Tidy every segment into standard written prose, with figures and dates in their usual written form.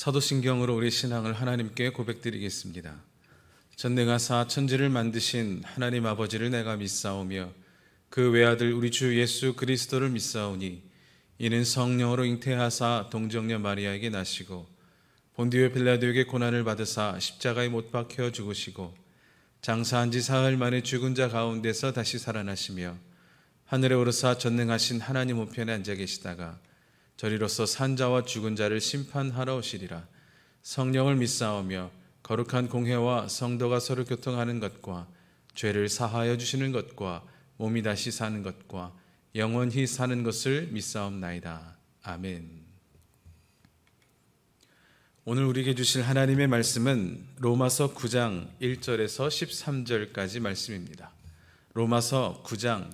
사도신경으로 우리 신앙을 하나님께 고백드리겠습니다. 전능하사 천지를 만드신 하나님 아버지를 내가 믿사오며 그 외아들 우리 주 예수 그리스도를 믿사오니 이는 성령으로 잉태하사 동정녀 마리아에게 나시고 본디오 빌라도에게 고난을 받으사 십자가에 못 박혀 죽으시고 장사한 지 사흘 만에 죽은 자 가운데서 다시 살아나시며 하늘에 오르사 전능하신 하나님 우편에 앉아 계시다가 저리로서 산자와 죽은 자를 심판하러 오시리라. 성령을 믿사오며 거룩한 공회와 성도가 서로 교통하는 것과 죄를 사하여 주시는 것과 몸이 다시 사는 것과 영원히 사는 것을 믿사옵나이다. 아멘. 오늘 우리에게 주실 하나님의 말씀은 로마서 9장 1절에서 13절까지 말씀입니다. 로마서 9장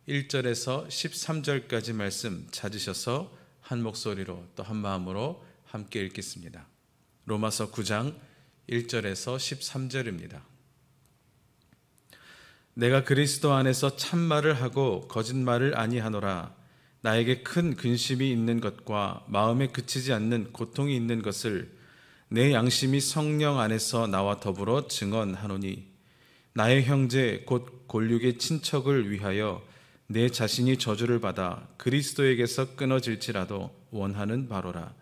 1절에서 13절까지 말씀 찾으셔서 한 목소리로 또 한 마음으로 함께 읽겠습니다. 로마서 9장 1절에서 13절입니다. 내가 그리스도 안에서 참말을 하고 거짓말을 아니하노라. 나에게 큰 근심이 있는 것과 마음에 그치지 않는 고통이 있는 것을 내 양심이 성령 안에서 나와 더불어 증언하노니 나의 형제 곧 골육의 친척을 위하여 내 자신이 저주를 받아 그리스도에게서 끊어질지라도 원하는 바로라.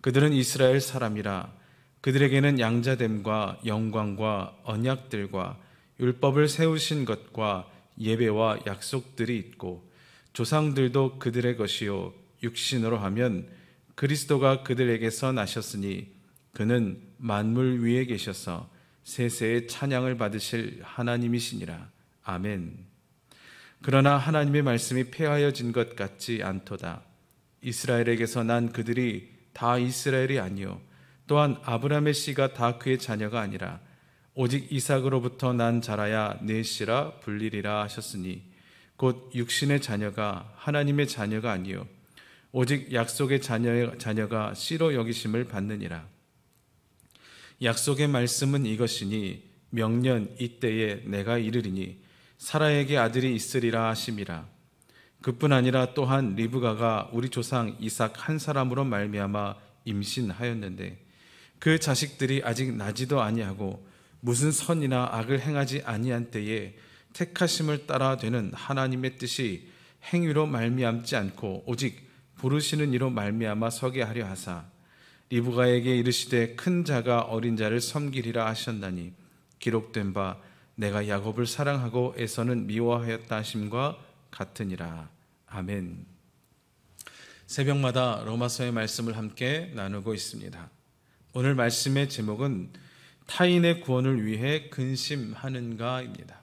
그들은 이스라엘 사람이라. 그들에게는 양자됨과 영광과 언약들과 율법을 세우신 것과 예배와 약속들이 있고 조상들도 그들의 것이요 육신으로 하면 그리스도가 그들에게서 나셨으니 그는 만물 위에 계셔서 세세의 찬양을 받으실 하나님이시니라. 아멘. 그러나 하나님의 말씀이 폐하여진 것 같지 않도다. 이스라엘에게서 난 그들이 다 이스라엘이 아니요 또한 아브라함의 씨가 다 그의 자녀가 아니라 오직 이삭으로부터 난 자라야 내 씨라 불리리라 하셨으니 곧 육신의 자녀가 하나님의 자녀가 아니요 오직 약속의 자녀가 씨로 여기심을 받느니라. 약속의 말씀은 이것이니 명년 이때에 내가 이르리니 사라에게 아들이 있으리라 하심이라. 그뿐 아니라 또한 리브가가 우리 조상 이삭 한 사람으로 말미암아 임신하였는데 그 자식들이 아직 나지도 아니하고 무슨 선이나 악을 행하지 아니한 때에 택하심을 따라 되는 하나님의 뜻이 행위로 말미암지 않고 오직 부르시는 이로 말미암아 서게 하려 하사 리브가에게 이르시되 큰 자가 어린 자를 섬기리라 하셨나니 기록된 바 내가 야곱을 사랑하고 에서는 미워하였다 하심과 같으니라. 아멘. 새벽마다 로마서의 말씀을 함께 나누고 있습니다. 오늘 말씀의 제목은 타인의 구원을 위해 근심하는가입니다.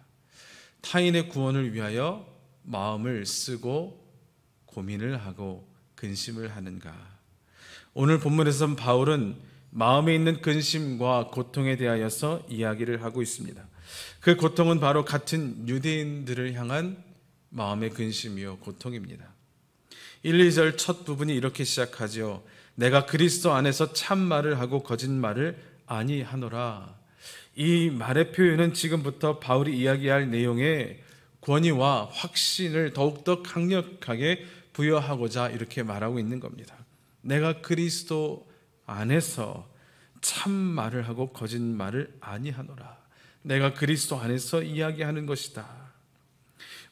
타인의 구원을 위하여 마음을 쓰고 고민을 하고 근심을 하는가. 오늘 본문에서 바울은 마음에 있는 근심과 고통에 대하여서 이야기를 하고 있습니다. 그 고통은 바로 같은 유대인들을 향한 마음의 근심이요 고통입니다. 1, 2절 첫 부분이 이렇게 시작하죠. 내가 그리스도 안에서 참말을 하고 거짓말을 아니하노라. 이 말의 표현은 지금부터 바울이 이야기할 내용의 권위와 확신을 더욱더 강력하게 부여하고자 이렇게 말하고 있는 겁니다. 내가 그리스도 안에서 참말을 하고 거짓말을 아니하노라. 내가 그리스도 안에서 이야기하는 것이다.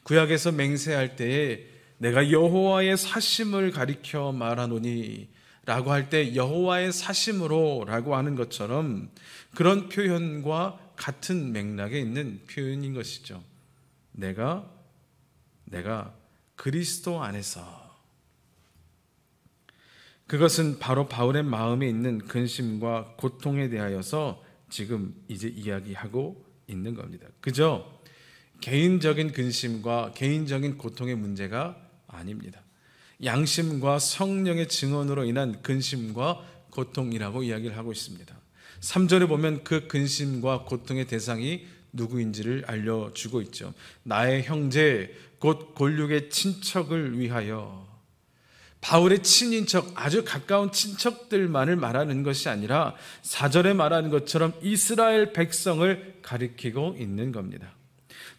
구약에서 맹세할 때에 내가 여호와의 사심을 가리켜 말하노니 라고 할 때 여호와의 사심으로 라고 하는 것처럼 그런 표현과 같은 맥락에 있는 표현인 것이죠. 내가 그리스도 안에서. 그것은 바로 바울의 마음에 있는 근심과 고통에 대하여서 지금 이제 이야기하고 있는 겁니다. 그저 개인적인 근심과 개인적인 고통의 문제가 아닙니다. 양심과 성령의 증언으로 인한 근심과 고통이라고 이야기를 하고 있습니다. 3절에 보면 그 근심과 고통의 대상이 누구인지를 알려주고 있죠. 나의 형제 곧 골육의 친척을 위하여. 바울의 친인척, 아주 가까운 친척들만을 말하는 것이 아니라 4절에 말하는 것처럼 이스라엘 백성을 가리키고 있는 겁니다.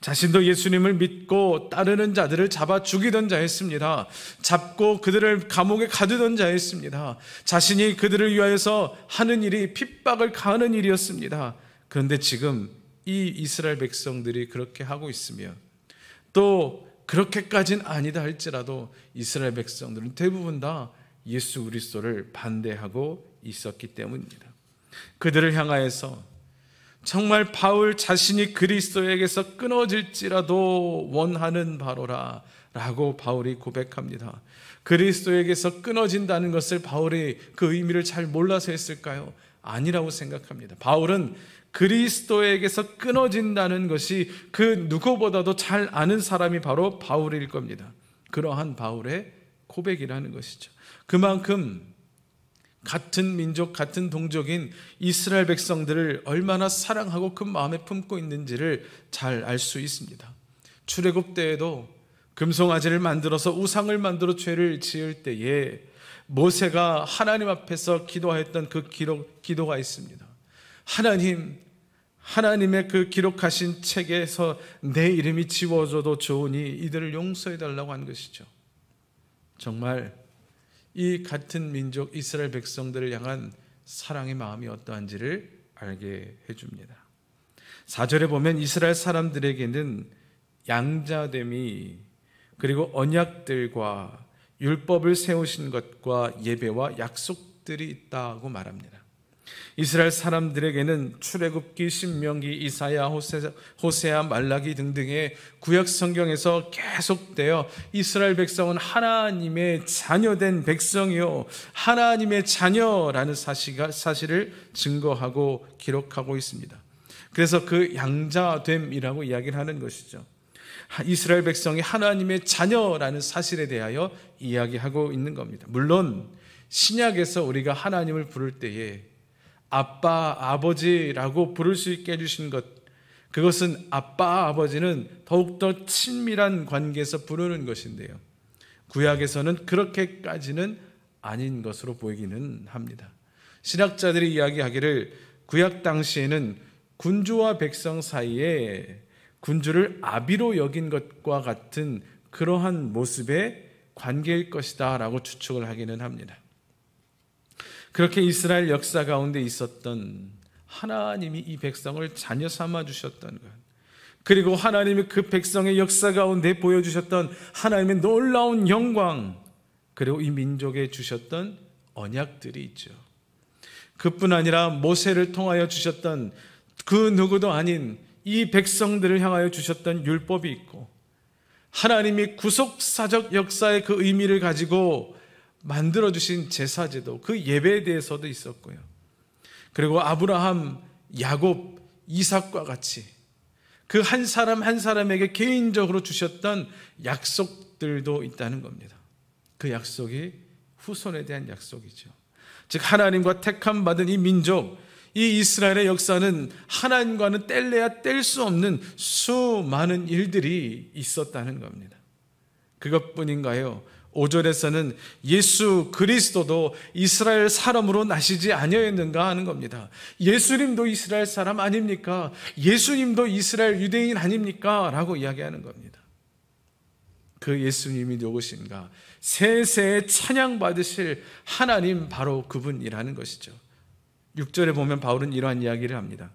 자신도 예수님을 믿고 따르는 자들을 잡아 죽이던 자였습니다. 잡고 그들을 감옥에 가두던 자였습니다. 자신이 그들을 위하여서 하는 일이 핍박을 가하는 일이었습니다. 그런데 지금 이 이스라엘 백성들이 그렇게 하고 있으며, 또 그렇게까지는 아니다 할지라도 이스라엘 백성들은 대부분 다 예수 그리스도를 반대하고 있었기 때문입니다. 그들을 향하여서 정말 바울 자신이 그리스도에게서 끊어질지라도 원하는 바로라 라고 바울이 고백합니다. 그리스도에게서 끊어진다는 것을 바울이 그 의미를 잘 몰라서 했을까요? 아니라고 생각합니다. 바울은 그리스도에게서 끊어진다는 것이 그 누구보다도 잘 아는 사람이 바로 바울일 겁니다. 그러한 바울의 고백이라는 것이죠. 그만큼 같은 민족, 같은 동족인 이스라엘 백성들을 얼마나 사랑하고 그 마음에 품고 있는지를 잘 알 수 있습니다. 출애굽 때에도 금송아지를 만들어서 우상을 만들어 죄를 지을 때에 모세가 하나님 앞에서 기도했던 그 기도가 있습니다. 하나님의 그 기록하신 책에서 내 이름이 지워져도 좋으니 이들을 용서해 달라고 한 것이죠. 정말 이 같은 민족 이스라엘 백성들을 향한 사랑의 마음이 어떠한지를 알게 해줍니다. 4절에 보면 이스라엘 사람들에게는 양자됨이, 그리고 언약들과 율법을 세우신 것과 예배와 약속들이 있다고 말합니다. 이스라엘 사람들에게는 출애굽기, 신명기, 이사야, 호세아, 말라기 등등의 구약 성경에서 계속되어 이스라엘 백성은 하나님의 자녀된 백성이요, 하나님의 자녀라는 사실을 증거하고 기록하고 있습니다. 그래서 그 양자됨이라고 이야기를 하는 것이죠. 이스라엘 백성이 하나님의 자녀라는 사실에 대하여 이야기하고 있는 겁니다. 물론 신약에서 우리가 하나님을 부를 때에 아빠, 아버지라고 부를 수 있게 해주신 것, 그것은 아빠, 아버지는 더욱더 친밀한 관계에서 부르는 것인데요, 구약에서는 그렇게까지는 아닌 것으로 보이기는 합니다. 신학자들이 이야기하기를 구약 당시에는 군주와 백성 사이에 군주를 아비로 여긴 것과 같은 그러한 모습의 관계일 것이다 라고 추측을 하기는 합니다. 그렇게 이스라엘 역사 가운데 있었던 하나님이 이 백성을 자녀 삼아 주셨던 것, 그리고 하나님이 그 백성의 역사 가운데 보여주셨던 하나님의 놀라운 영광, 그리고 이 민족에 주셨던 언약들이 있죠. 그뿐 아니라 모세를 통하여 주셨던 그 누구도 아닌 이 백성들을 향하여 주셨던 율법이 있고, 하나님이 구속사적 역사의 그 의미를 가지고 만들어주신 제사제도, 그 예배에 대해서도 있었고요. 그리고 아브라함, 야곱, 이삭과 같이 그 한 사람 한 사람에게 개인적으로 주셨던 약속들도 있다는 겁니다. 그 약속이 후손에 대한 약속이죠. 즉 하나님과 택함 받은 이 민족, 이 이스라엘의 역사는 하나님과는 뗄래야 뗄 수 없는 수많은 일들이 있었다는 겁니다. 그것뿐인가요? 5절에서는 예수 그리스도도 이스라엘 사람으로 나시지 아니었는가 하는 겁니다. 예수님도 이스라엘 사람 아닙니까? 예수님도 이스라엘 유대인 아닙니까? 라고 이야기하는 겁니다. 그 예수님이 누구신가? 세세에 찬양받으실 하나님, 바로 그분이라는 것이죠. 6절에 보면 바울은 이러한 이야기를 합니다.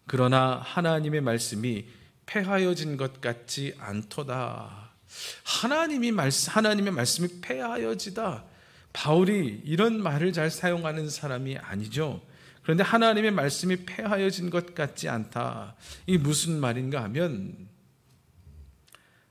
그러나 하나님의 말씀이 폐하여진 것 같지 않도다. 하나님의 말씀이 폐하여지다. 바울이 이런 말을 잘 사용하는 사람이 아니죠. 그런데 하나님의 말씀이 폐하여진 것 같지 않다. 이게 무슨 말인가 하면,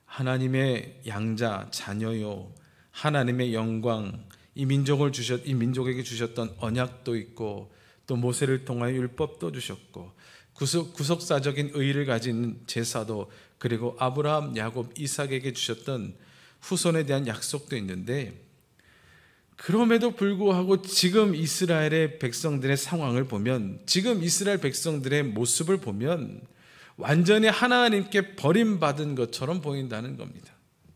하나님의 양자, 자녀요, 하나님의 영광, 이 민족에게 주셨던 언약도 있고, 또 모세를 통하여 율법도 주셨고, 구속사적인 의의를 가진 제사도, 그리고 아브라함, 야곱, 이삭에게 주셨던 후손에 대한 약속도 있는데, 그럼에도 불구하고 지금 이스라엘의 백성들의 상황을 보면, 지금 이스라엘 백성들의 모습을 보면 완전히 하나님께 버림받은 것처럼 보인다는 겁니다.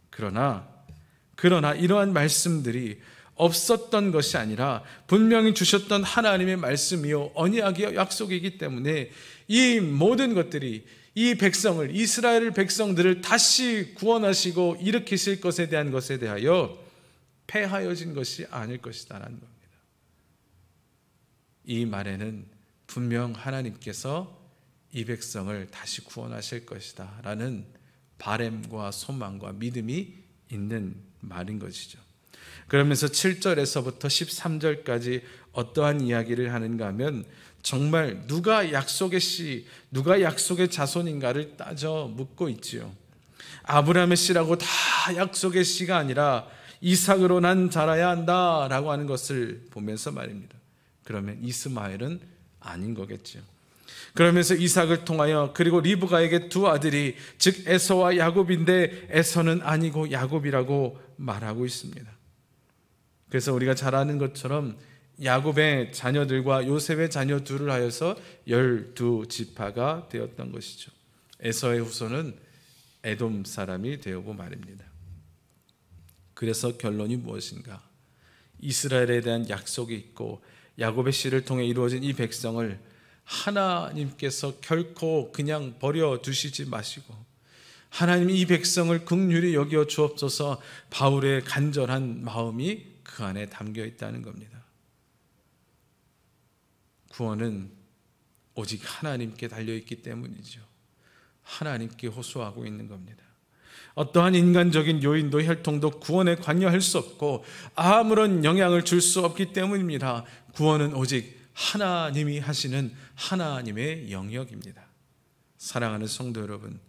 그러나 이러한 말씀들이 없었던 것이 아니라 분명히 주셨던 하나님의 말씀이요, 언약이요, 약속이기 때문에 이 모든 것들이, 이 백성을, 이스라엘 백성들을 다시 구원하시고 일으키실 것에 대한 것에 대하여 패하여진 것이 아닐 것이다라는 겁니다. 이 말에는 분명 하나님께서 이 백성을 다시 구원하실 것이다 라는 바램과 소망과 믿음이 있는 말인 것이죠. 그러면서 7절에서부터 13절까지 어떠한 이야기를 하는가 하면 정말 누가 약속의 씨, 누가 약속의 자손인가를 따져 묻고 있지요. 아브라함의 씨라고 다 약속의 씨가 아니라 이삭으로 난 자라야 한다라고 하는 것을 보면서 말입니다. 그러면 이스마엘은 아닌 거겠죠. 그러면서 이삭을 통하여 그리고 리브가에게 두 아들이 즉 에서와 야곱인데 에서는 아니고 야곱이라고 말하고 있습니다. 그래서 우리가 잘 아는 것처럼 야곱의 자녀들과 요셉의 자녀 둘을 하여서 12지파가 되었던 것이죠. 에서의 후손은 에돔 사람이 되고 말입니다. 그래서 결론이 무엇인가? 이스라엘에 대한 약속이 있고 야곱의 씨를 통해 이루어진 이 백성을 하나님께서 결코 그냥 버려두시지 마시고 하나님이 이 백성을 긍휼히 여겨 주옵소서. 바울의 간절한 마음이 그 안에 담겨 있다는 겁니다. 구원은 오직 하나님께 달려있기 때문이죠. 하나님께 호소하고 있는 겁니다. 어떠한 인간적인 요인도 혈통도 구원에 관여할 수 없고 아무런 영향을 줄 수 없기 때문입니다. 구원은 오직 하나님이 하시는 하나님의 영역입니다. 사랑하는 성도 여러분,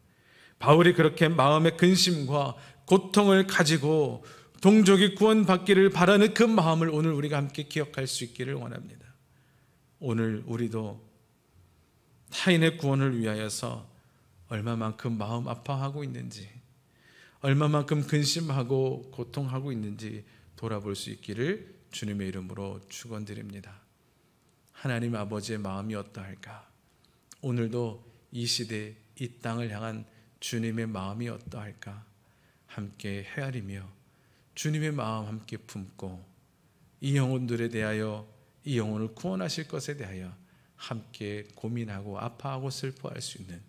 바울이 그렇게 마음의 근심과 고통을 가지고 동족이 구원받기를 바라는 그 마음을 오늘 우리가 함께 기억할 수 있기를 원합니다. 오늘 우리도 타인의 구원을 위하여서 얼마만큼 마음 아파하고 있는지, 얼마만큼 근심하고 고통하고 있는지 돌아볼 수 있기를 주님의 이름으로 축원드립니다. 하나님 아버지의 마음이 어떠할까? 오늘도 이 시대, 이 땅을 향한 주님의 마음이 어떠할까? 함께 헤아리며 주님의 마음 함께 품고 이 영혼들에 대하여, 이 영혼을 구원하실 것에 대하여 함께 고민하고 아파하고 슬퍼할 수 있는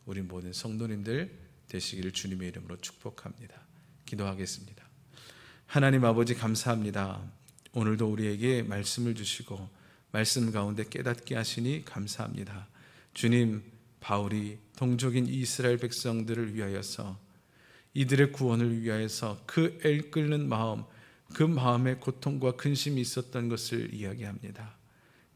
우리 모든 성도님들 되시기를 주님의 이름으로 축복합니다. 기도하겠습니다. 하나님 아버지 감사합니다. 오늘도 우리에게 말씀을 주시고 말씀 가운데 깨닫게 하시니 감사합니다. 주님, 바울이 동족인 이스라엘 백성들을 위하여서 이들의 구원을 위하여서 그 애끓는 마음, 그 마음에 고통과 근심이 있었던 것을 이야기합니다.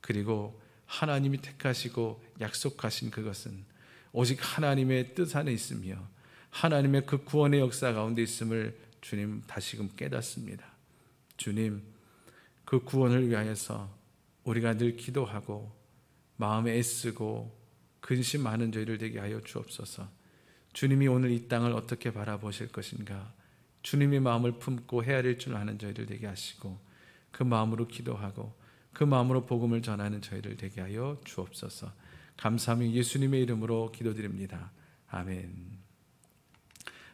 그리고 하나님이 택하시고 약속하신 그것은 오직 하나님의 뜻 안에 있으며 하나님의 그 구원의 역사 가운데 있음을 주님 다시금 깨닫습니다. 주님, 그 구원을 위하여서 우리가 늘 기도하고 마음에 애쓰고 근심하는 저희를 되게 하여 주옵소서. 주님이 오늘 이 땅을 어떻게 바라보실 것인가, 주님의 마음을 품고 헤아릴 줄 아는 저희를 되게 하시고 그 마음으로 기도하고 그 마음으로 복음을 전하는 저희를 되게 하여 주옵소서. 감사하며 예수님의 이름으로 기도드립니다. 아멘.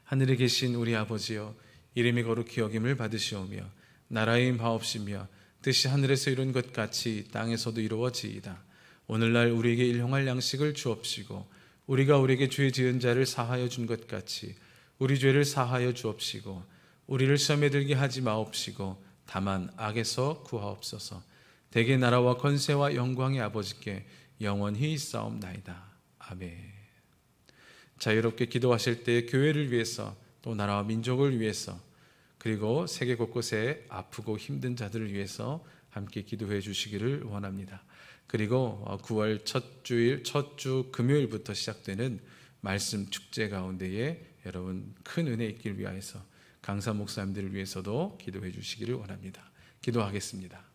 하늘에 계신 우리 아버지여, 이름이 거룩히 여김을 받으시오며 나라의 임하옵시며 뜻이 하늘에서 이룬 것 같이 땅에서도 이루어지이다. 오늘날 우리에게 일용할 양식을 주옵시고 우리가 우리에게 죄 지은 자를 사하여 준 것 같이 우리 죄를 사하여 주옵시고 우리를 시험에 들게 하지 마옵시고 다만 악에서 구하옵소서. 대개 나라와 권세와 영광의 아버지께 영원히 있사옵나이다. 아멘. 자유롭게 기도하실 때 교회를 위해서 또 나라와 민족을 위해서 그리고 세계 곳곳에 아프고 힘든 자들을 위해서 함께 기도해 주시기를 원합니다. 그리고 9월 첫 주 금요일부터 시작되는 말씀 축제 가운데에 여러분 큰 은혜 있길 위하여서 강사 목사님들을 위해서도 기도해 주시기를 원합니다. 기도하겠습니다.